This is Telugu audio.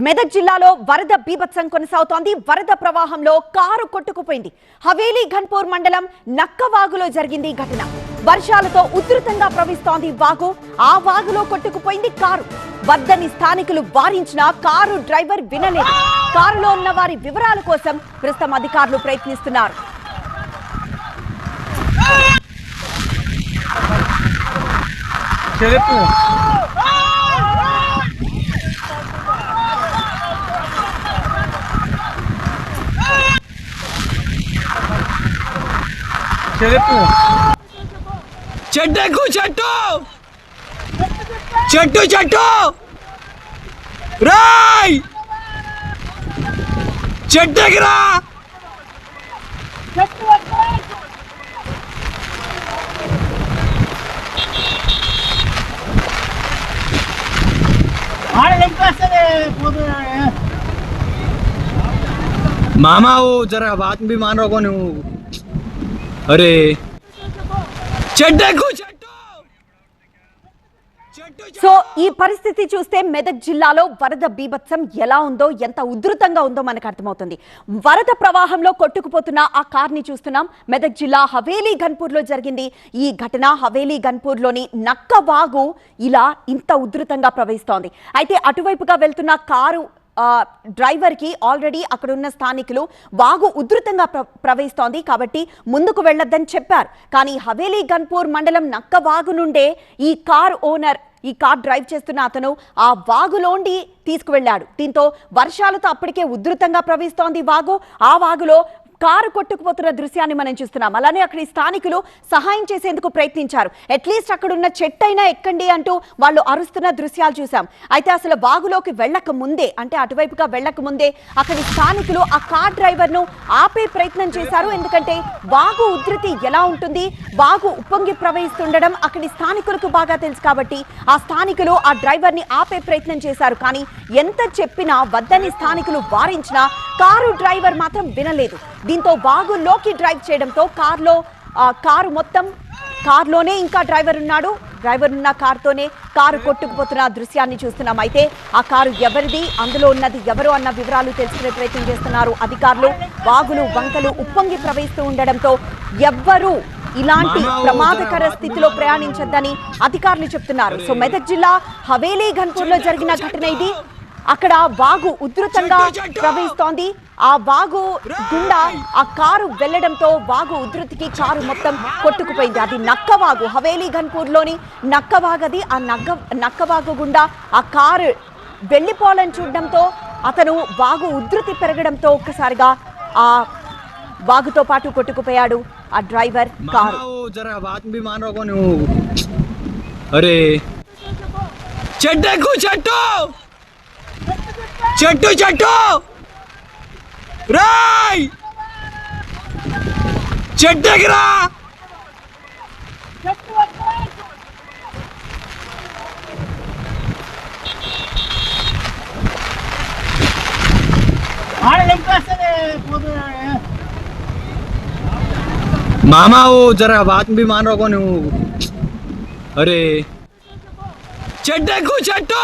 మెదక్ జిల్లాలో వరద బీభత్సం కొనసాగుతోంది. వరద ప్రవాహంలో కారు కొట్టుకుపోయింది. హవేలీ ఘన్పూర్ మండలం నక్కవాగులో జరిగింది ఘటన. వర్షాలతో ఉధృతంగా ప్రవహిస్తోంది వాగు. ఆ వాగులో కొట్టుకుపోయింది కారు. వద్దని స్థానికులు వారించినా కారు డ్రైవర్ వినలేదు. కారులో ఉన్న వారి వివరాల కోసం ప్రస్తుతం అధికారులు ప్రయత్నిస్తున్నారు. చెట్టు చెట్టు చెట్టు చెట్టు రాయ్ చెట్టుకిరా मामा वो जरा बात भी मान रहा कौन अरे సో ఈ పరిస్థితి చూస్తే మెదక్ జిల్లాలో వరద బీభత్సం ఎలా ఉందో, ఎంత ఉధృతంగా ఉందో మనకు అర్థమవుతుంది. వరద ప్రవాహంలో కొట్టుకుపోతున్న ఆ కార్ని చూస్తున్నాం. మెదక్ జిల్లా హవేలీ ఘన్పూర్లో జరిగింది ఈ ఘటన. హవేలీ ఘన్పూర్లోని నక్కవాగు ఇలా ఇంత ఉధృతంగా ప్రవహిస్తోంది. అయితే అటువైపుగా వెళ్తున్న కారు డ్రైవర్ కి ఆల్రెడీ అక్కడున్న స్థానికులు వాగు ఉధృతంగా ప్రవహిస్తోంది కాబట్టి ముందుకు వెళ్లొద్దని చెప్పారు. కానీ హవేలీ ఘన్పూర్ మండలం నక్కవాగు నుండే ఈ కార్ ఓనర్, ఈ కార్ డ్రైవ్ చేస్తున్న అతను ఆ వాగులోండి తీసుకువెళ్లాడు. దీంతో వర్షాలతో అప్పటికే ఉధృతంగా ప్రవహిస్తోంది వాగు. ఆ వాగులో కారు కొట్టుకుపోతున్న దృశ్యాన్ని మనం చూస్తున్నాం. అలానే అక్కడి స్థానికులు సహాయం చేసేందుకు ప్రయత్నించారు. అట్లీస్ట్ అక్కడున్న చెట్టైనా ఎక్కండి అంటూ వాళ్ళు అరుస్తున్న దృశ్యాలు చూసాం. అయితే అసలు వాగులోకి వెళ్ళక ముందే, అంటే అటువైపుగా వెళ్ళక ముందే అక్కడి స్థానికులు ఆ కార్ డ్రైవర్ ను ఆపే ప్రయత్నం చేశారు. ఎందుకంటే వాగు ఉధృతి ఎలా ఉంటుంది, వాగు ఉప్పొంగి ప్రవహిస్తుండడం అక్కడి స్థానికులకు బాగా తెలుసు కాబట్టి ఆ స్థానికులు ఆ డ్రైవర్ ని ఆపే ప్రయత్నం చేశారు. కానీ ఎంత చెప్పినా, వద్దని స్థానికులు వారించినా కారు డ్రైవర్ మాత్రం వినలేదు. దీంతో వాగులోకి డ్రైవ్ చేయడంతో కారు మొత్తం, కారులోనే ఇంకా డ్రైవర్ ఉన్నాడు. డ్రైవర్ ఉన్న కారుతోనే కారు కొట్టుకుపోతున్న దృశ్యాన్ని చూస్తున్నాం. అయితే ఆ కారు ఎవరిది, అందులో ఉన్నది ఎవరు అన్న వివరాలు తెలుసుకునే ప్రయత్నం చేస్తున్నారు అధికారులు. వాగులు వంకలు ఉప్పొంగి ప్రవహిస్తూ ఉండడంతో ఎవ్వరూ ఇలాంటి ప్రమాదకర స్థితిలో ప్రయాణించొద్దని అధికారులు చెప్తున్నారు. సో మెదక్ జిల్లా హవేలీ ఘన్పూర్ లో జరిగిన ఘటన ఇది. అక్కడ వాగు ఉధృతంగా ప్రవహిస్తోంది. ఆ వాగు గుండా ఆ కారు వెళ్లడంతో వాగు ఉధృతికి కారు మొత్తం కొట్టుకుపోయింది. అది నక్కవాగు, హవేలీ ఘన్పూర్ లోని నక్కవాగది. ఆ నక్కవాగు గుండా ఆ కారు వెళ్లిపోవాలని చూడడంతో అతను వాగు ఉధృతి పెరగడంతో ఒక్కసారిగా ఆ వాగుతో పాటు కొట్టుకుపోయాడు ఆ డ్రైవర్ కారు. చెట్టు చెట్టు రాయ్ చెట్టుకిరా मामा वो जरा बात भी मान रहा कौन अरे చెట్టు